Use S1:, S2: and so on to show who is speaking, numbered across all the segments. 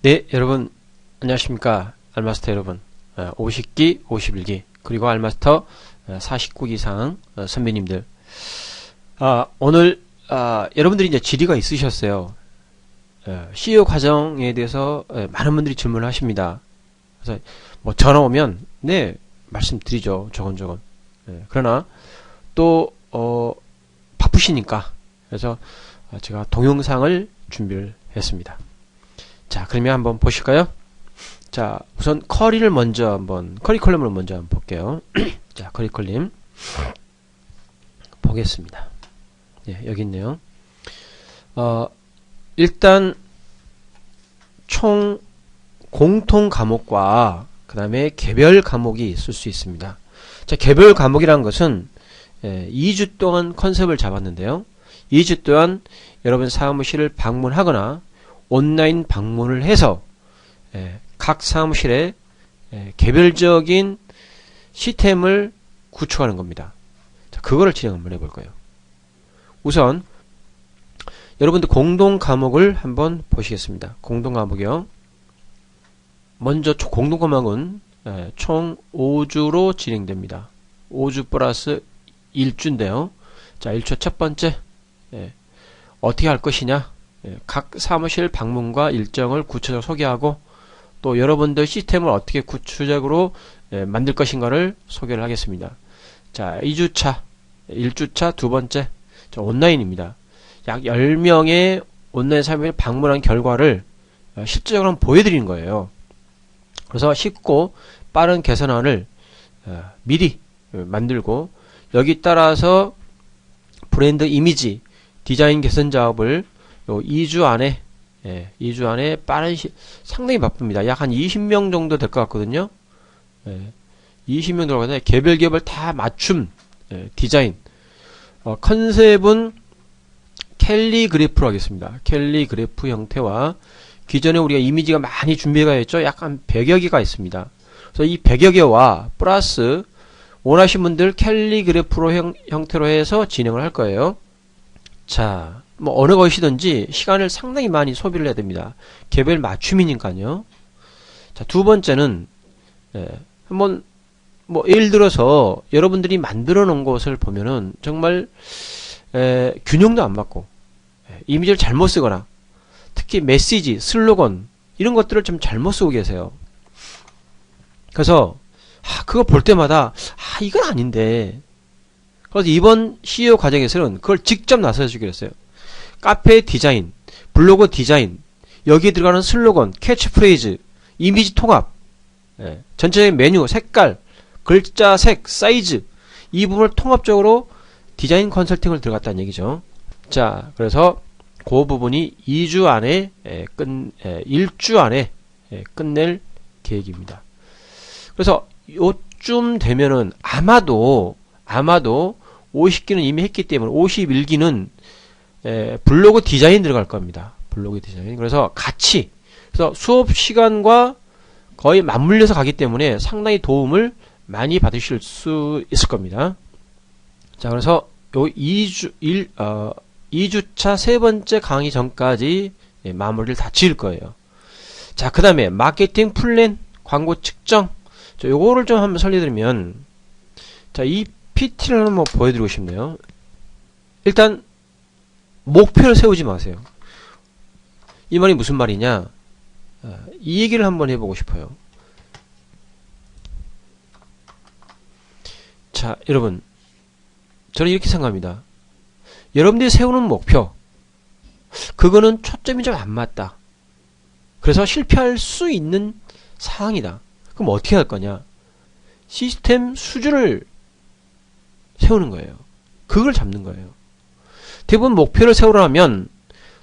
S1: 네, 여러분 안녕하십니까. 알마스터 여러분, 50기, 51기 그리고 알마스터 49기 이상 선배님들, 오늘 여러분들이 이제 질의가 있으셨어요. CEO 과정에 대해서 많은 분들이 질문을 하십니다. 그래서 뭐 전화 오면 네 말씀드리죠. 저건. 그러나 또 바쁘시니까 그래서 제가 동영상을 준비를 했습니다. 자, 그러면 한번 보실까요? 자, 우선 커리컬럼을 먼저 한번 볼게요. 자, 커리컬럼 보겠습니다. 예, 여기 있네요. 일단 총 공통 과목과 그 다음에 개별 과목이 있을 수 있습니다. 자, 개별 과목이라는 것은 2주 동안 컨셉을 잡았는데요. 2주 동안 여러분 사무실을 방문하거나 온라인 방문을 해서 각 사무실에 개별적인 시스템을 구축하는 겁니다. 자, 그거를 진행 한번 해볼 거예요. 우선 여러분들 공동 과목을 한번 보시겠습니다. 공동 과목이요. 먼저 공동 과목은 총 5주로 진행됩니다. 5주 플러스 1주인데요. 자, 1주 첫 번째, 어떻게 할 것이냐? 각 사무실 방문과 일정을 구체적으로 소개하고 또 여러분들 시스템을 어떻게 구체적으로 만들 것인가를 소개를 하겠습니다. 자, 2주차, 1주차 두 번째, 자, 온라인입니다. 약 10명의 온라인 사무실 방문한 결과를 실질적으로 보여드리는 거예요. 그래서 쉽고 빠른 개선안을 미리 만들고 여기 따라서 브랜드 이미지 디자인 개선 작업을 요 2주 안에 2주 안에 상당히 바쁩니다. 약 한 20명 정도 될 것 같거든요. 20명 들어가서 개별 다 맞춤 디자인. 컨셉은 캘리그래프로 하겠습니다. 캘리그래프 형태와 기존에 우리가 이미지가 많이 준비가 있죠. 약간 100여 개가 있습니다. 그래서 이 100여 개와 플러스 원하시는 분들 캘리그래프로 형태로 해서 진행을 할 거예요. 자, 뭐 어느 것이든지 시간을 상당히 많이 소비를 해야 됩니다. 개별 맞춤이니까요. 자, 두 번째는 한번 뭐 예를 들어서 여러분들이 만들어 놓은 것을 보면은 정말 균형도 안 맞고 이미지를 잘못 쓰거나 특히 메시지, 슬로건 이런 것들을 좀 잘못 쓰고 계세요. 그래서 그거 볼 때마다 이건 아닌데. 그래서 이번 CEO 과정에서는 그걸 직접 나서 주기로 했어요. 카페 디자인, 블로그 디자인, 여기에 들어가는 슬로건, 캐치프레이즈, 이미지 통합, 전체적인 메뉴, 색깔, 글자 색, 사이즈 이 부분을 통합적으로 디자인 컨설팅을 들어갔다는 얘기죠. 자, 그래서 그 부분이 2주 안에 1주 안에 끝낼 계획입니다. 그래서 요쯤 되면은 아마도 50기는 이미 했기 때문에 51기는 블로그 디자인 들어갈 겁니다. 블로그 디자인. 그래서 그래서 수업 시간과 거의 맞물려서 가기 때문에 상당히 도움을 많이 받으실 수 있을 겁니다. 자, 그래서 요 2주차 세 번째 강의 전까지 마무리를 다 지을 거예요. 자, 그 다음에 마케팅 플랜, 광고 측정. 자, 요거를 좀 한번 설명드리면, 자, 이 PT를 한번 보여드리고 싶네요. 일단 목표를 세우지 마세요. 이 말이 무슨 말이냐? 이 얘기를 한번 해보고 싶어요. 자, 여러분, 저는 이렇게 생각합니다. 여러분들이 세우는 목표, 그거는 초점이 좀 안 맞다. 그래서 실패할 수 있는 상황이다. 그럼 어떻게 할 거냐? 시스템 수준을 세우는 거예요. 그걸 잡는 거예요. 대부분 목표를 세우려면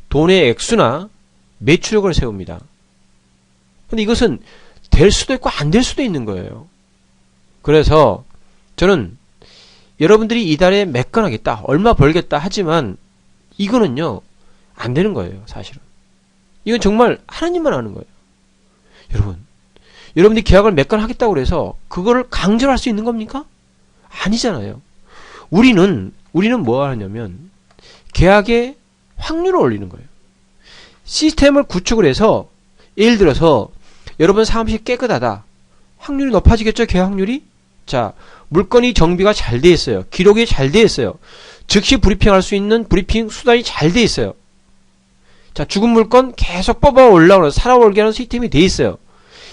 S1: 돈의 액수나 매출액을 세웁니다. 근데 이것은 될 수도 있고 안 될 수도 있는 거예요. 그래서 저는 여러분들이 이달에 몇 건 하겠다, 얼마 벌겠다 하지만 이거는요 안 되는 거예요. 사실은 이건 정말 하나님만 하는 거예요. 여러분들이 계약을 몇 건 하겠다고 그래서 그거를 강제로 할 수 있는 겁니까? 아니잖아요. 우리는 뭐 하냐면 계약의 확률을 올리는 거예요. 시스템을 구축을 해서 예를 들어서 여러분 사무실 깨끗하다. 확률이 높아지겠죠? 계약 확률이? 자, 물건이 정비가 잘 돼 있어요. 기록이 잘 돼 있어요. 즉시 브리핑할 수 있는 브리핑 수단이 잘 돼 있어요. 자, 죽은 물건 계속 뽑아 올라오는 살아올게 하는 시스템이 돼 있어요.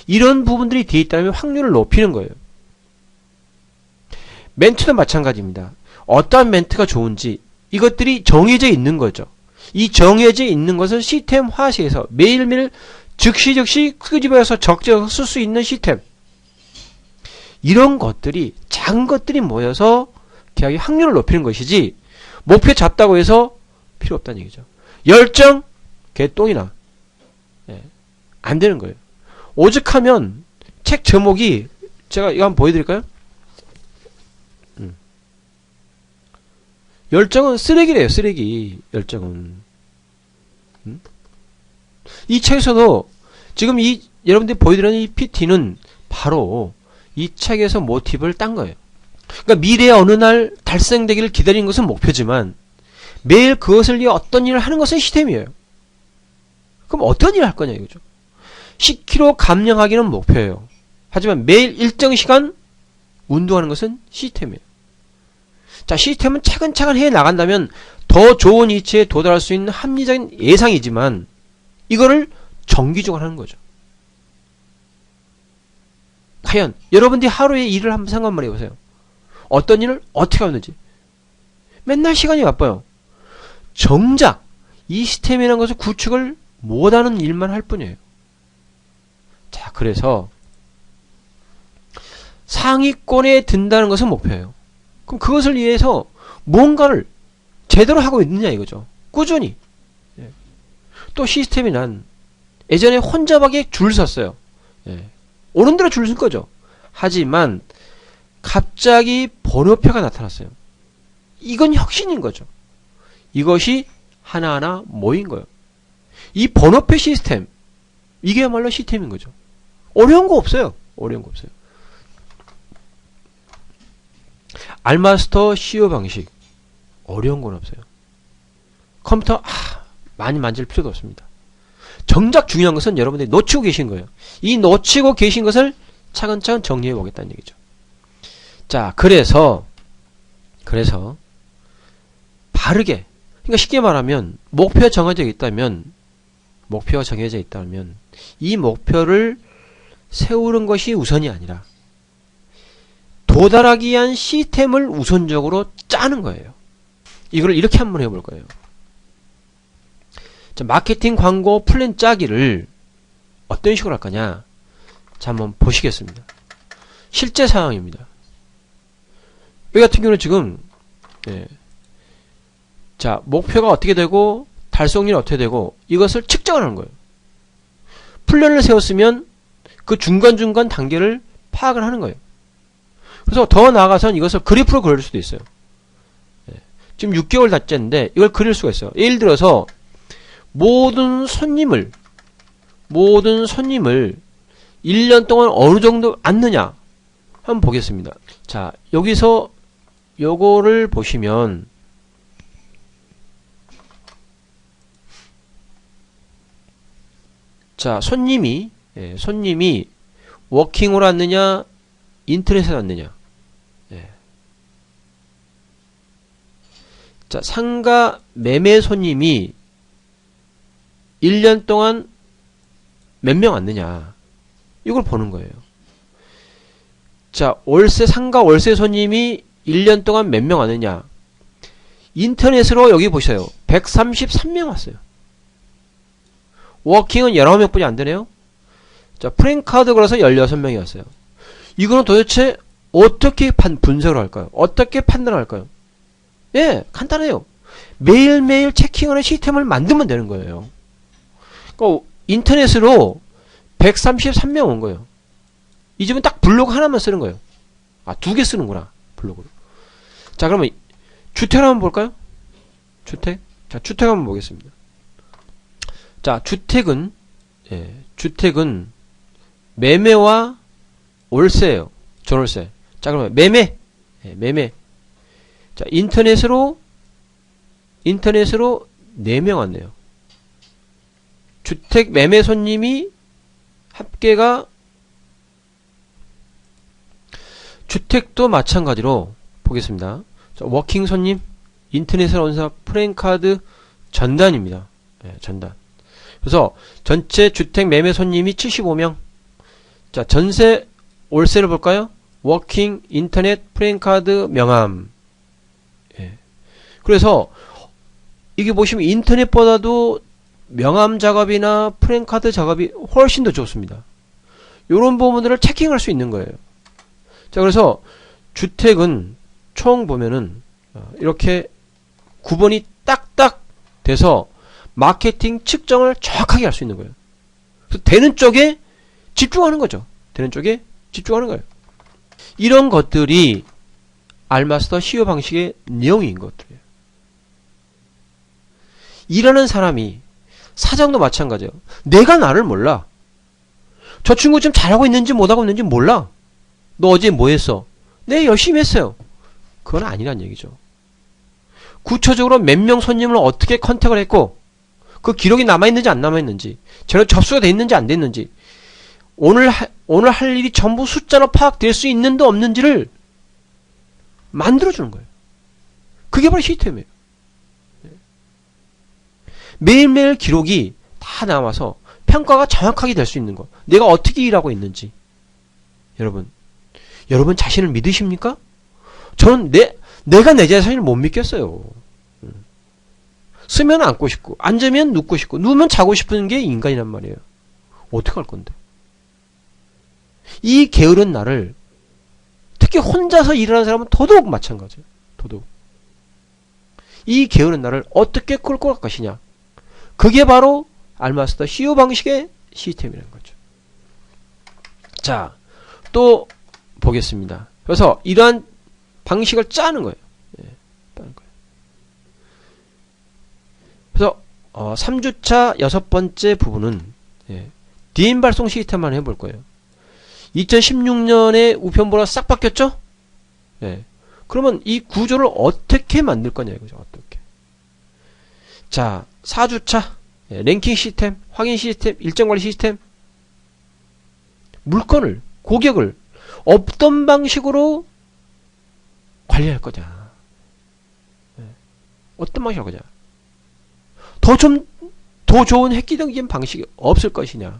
S1: 이런 부분들이 돼 있다면 확률을 높이는 거예요. 멘트도 마찬가지입니다. 어떠한 멘트가 좋은지 이것들이 정해져 있는 거죠. 이 정해져 있는 것을 시스템화시켜서 매일매일 즉시 끄집어서 적절히 쓸 수 있는 시스템. 이런 것들이 작은 것들이 모여서 계약의 확률을 높이는 것이지 목표 잡다고 해서 필요 없다는 얘기죠. 열정 개똥이나 안 되는 거예요. 오죽하면 책 제목이 제가 이거 한번 보여드릴까요? 열정은 쓰레기래요. 쓰레기. 열정은. 이 책에서도 지금 이 여러분들이 보여드리는 이 PT는 바로 이 책에서 모티브를 딴 거예요. 그러니까 미래의 어느 날 달성되기를 기다리는 것은 목표지만 매일 그것을 위해 어떤 일을 하는 것은 시스템이에요. 그럼 어떤 일을 할 거냐 이거죠. 10kg 감량하기는 목표예요. 하지만 매일 일정 시간 운동하는 것은 시스템이에요. 자, 시스템은 차근차근 해 나간다면 더 좋은 이치에 도달할 수 있는 합리적인 예상이지만 이거를 정기적으로 하는 거죠. 과연 여러분들이 하루에 일을 한번 생각만 해보세요. 어떤 일을 어떻게 하는지. 맨날 시간이 바빠요. 정작 이 시스템이라는 것을 구축을 못하는 일만 할 뿐이에요. 자, 그래서 상위권에 든다는 것은 목표예요. 그럼 그것을 위해서 뭔가를 제대로 하고 있느냐 이거죠. 꾸준히. 또 시스템이 난 예전에 혼잡하게 줄 섰어요. 오는 대로 줄 쓸 거죠. 하지만 갑자기 번호표가 나타났어요. 이건 혁신인 거죠. 이것이 하나하나 모인 거예요. 이 번호표 시스템, 이게야말로 시스템인 거죠. 어려운 거 없어요. 어려운 거 없어요. 알마스터 CEO 방식, 어려운 건 없어요. 컴퓨터 많이 만질 필요도 없습니다. 정작 중요한 것은 여러분들이 놓치고 계신 거예요. 이 놓치고 계신 것을 차근차근 정리해 보겠다는 얘기죠. 자, 그래서 바르게, 그러니까 쉽게 말하면 목표가 정해져 있다면 이 목표를 세우는 것이 우선이 아니라 도달하기 위한 시스템을 우선적으로 짜는 거예요. 이걸 이렇게 한번 해볼 거예요. 자, 마케팅 광고 플랜 짜기를 어떤 식으로 할 거냐? 자, 한번 보시겠습니다. 실제 상황입니다. 여기 같은 경우는 지금 자, 목표가 어떻게 되고 달성률이 어떻게 되고 이것을 측정을 하는 거예요. 플랜을 세웠으면 그 중간중간 단계를 파악을 하는 거예요. 그래서 더 나아가서는 이것을 그래프로 그릴 수도 있어요. 지금 6개월 닷째인데 이걸 그릴 수가 있어요. 예를 들어서 모든 손님을 1년 동안 어느 정도 앉느냐 한번 보겠습니다. 자, 여기서 요거를 보시면 자, 손님이 워킹으로 앉느냐 인터넷에 앉느냐. 자, 상가 매매 손님이 1년 동안 몇 명 왔느냐. 이걸 보는 거예요. 자, 상가 월세 손님이 1년 동안 몇 명 왔느냐. 인터넷으로 여기 보세요. 133명 왔어요. 워킹은 19명뿐이 안 되네요. 자, 프랭카드 걸어서 16명이 왔어요. 이거는 도대체 어떻게 분석을 할까요? 어떻게 판단을 할까요? 예, 간단해요. 매일매일 체킹하는 시스템을 만들면 되는 거예요. 그러니까 인터넷으로 133명 온 거예요. 이 집은 딱 블로그 하나만 쓰는 거예요. 아, 2개 쓰는구나. 블로그로. 자, 그러면 주택을 한번 볼까요? 주택. 자, 주택 한번 보겠습니다. 자, 주택은 매매와 월세예요. 전월세. 자, 그러면 매매. 자, 인터넷으로 4명 왔네요. 주택 매매 손님이 합계가 주택도 마찬가지로 보겠습니다. 자, 워킹 손님, 인터넷으로 온 사람, 프랜카드 전단입니다. 네, 전단. 그래서 전체 주택 매매 손님이 75명. 자, 전세 월세를 볼까요? 워킹, 인터넷, 프랜카드, 명함. 예. 그래서 이게 보시면 인터넷보다도 명함 작업이나 프랜카드 작업이 훨씬 더 좋습니다. 이런 부분들을 체킹할 수 있는 거예요. 자, 그래서 주택은 총 보면은 이렇게 구분이 딱딱 돼서 마케팅 측정을 정확하게 할 수 있는 거예요. 그래서 되는 쪽에 집중하는 거죠. 되는 쪽에 집중하는 거예요. 이런 것들이 알마스터 CEO 방식의 내용인 것들이에요. 일하는 사람이 사장도 마찬가지예요. 내가 나를 몰라. 저 친구 지금 잘하고 있는지 못하고 있는지 몰라. 너 어제 뭐 했어? 네, 열심히 했어요. 그건 아니란 얘기죠. 구체적으로 몇 명 손님을 어떻게 컨택을 했고 그 기록이 남아있는지 안 남아있는지 제대로 접수가 돼 있는지 안 됐는지 오늘 할 일이 전부 숫자로 파악될 수 있는지 없는지를 만들어주는 거예요. 그게 바로 시스템이에요. 매일매일 기록이 다 나와서 평가가 정확하게 될 수 있는 것. 내가 어떻게 일하고 있는지. 여러분 자신을 믿으십니까? 저는 내가 내 자신을 못 믿겠어요. 쓰면 앉고 싶고, 앉으면 눕고 싶고, 누우면 자고 싶은 게 인간이란 말이에요. 어떻게 할 건데? 이 게으른 나를, 특히 혼자서 일하는 사람은 더더욱 마찬가지예요. 더더욱. 이 게으른 나를 어떻게 끌고 갈 것이냐. 그게 바로 알마스터 CEO 방식의 시스템이라는 거죠. 자, 또 보겠습니다. 그래서 이러한 방식을 짜는 거예요. 예, 짜는 거예요. 그래서 3주차 6번째 부분은 DM 발송 시스템만 해볼 거예요. 2016년에 우편보라 싹 바뀌었죠? 예. 그러면 이 구조를 어떻게 만들 거냐 이거죠. 어떻게. 자, 4주차 랭킹 시스템, 확인 시스템, 일정 관리 시스템, 물건을, 고객을 어떤 방식으로 관리할 거냐. 어떤 방식으로 할 거냐. 더 좋은 획기적인 방식이 없을 것이냐.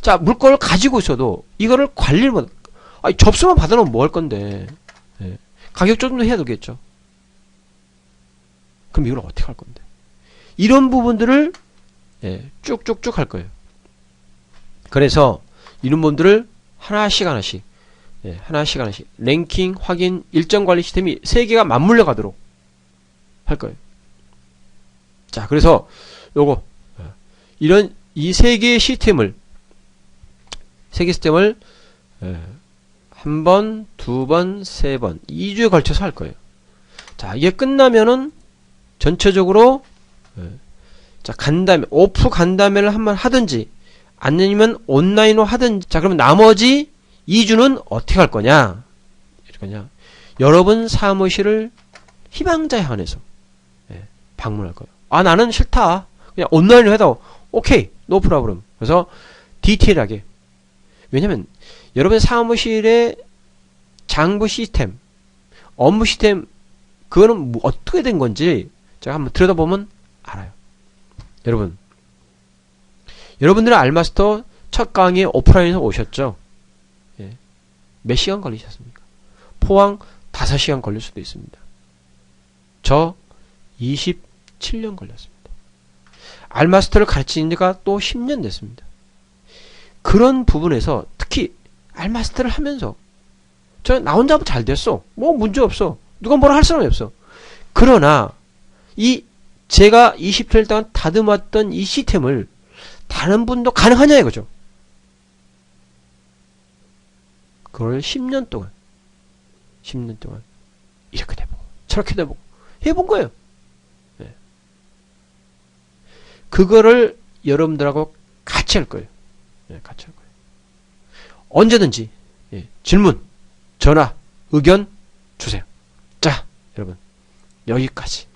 S1: 자, 물건을 가지고 있어도 이거를 관리를 못, 접수만 받아놓으면 뭐 할 건데. 가격 조정도 해야 되겠죠. 그럼 이걸 어떻게 할 건데. 이런 부분들을 쭉쭉쭉 할 거예요. 그래서 이런 부분들을 하나씩 랭킹, 확인, 일정 관리 시스템이 세 개가 맞물려 가도록 할 거예요. 자, 그래서 요거 이런 이 세 개의 시스템을 한 번, 두 번, 세 번, 2주에 걸쳐서 할 거예요. 자, 이게 끝나면은 전체적으로 자, 간담회, 오프 간담회를 한번 하든지 아니면 온라인으로 하든지. 자, 그러면 나머지 2주는 어떻게 할 거냐? 여러분 사무실을 희망자에 한해서 방문할 거예요. 아, 나는 싫다. 그냥 온라인으로 해도 오케이, 노 프로블럼. 그래서 디테일하게. 왜냐면 여러분 사무실의 장부 시스템, 업무 시스템, 그거는 어떻게 된 건지 제가 한번 들여다보면 알아요. 여러분들은 알마스터 첫 강의에 오프라인에서 오셨죠? 몇 시간 걸리셨습니까? 포항 5시간 걸릴 수도 있습니다. 저 27년 걸렸습니다. 알마스터를 가르치는 지가 또 10년 됐습니다. 그런 부분에서 특히 알마스터를 하면서 나 혼자 하면 잘 됐어. 뭐 문제 없어. 누가 뭐라 할 사람이 없어. 그러나 제가 27년 동안 다듬었던 이 시스템을 다른 분도 가능하냐 이거죠. 그걸 10년 동안 이렇게 돼보고 저렇게 돼보고 해본 거예요. 그거를 여러분들하고 같이 할 거예요. 같이 할 거예요. 언제든지 질문, 전화, 의견 주세요. 자, 여러분 여기까지.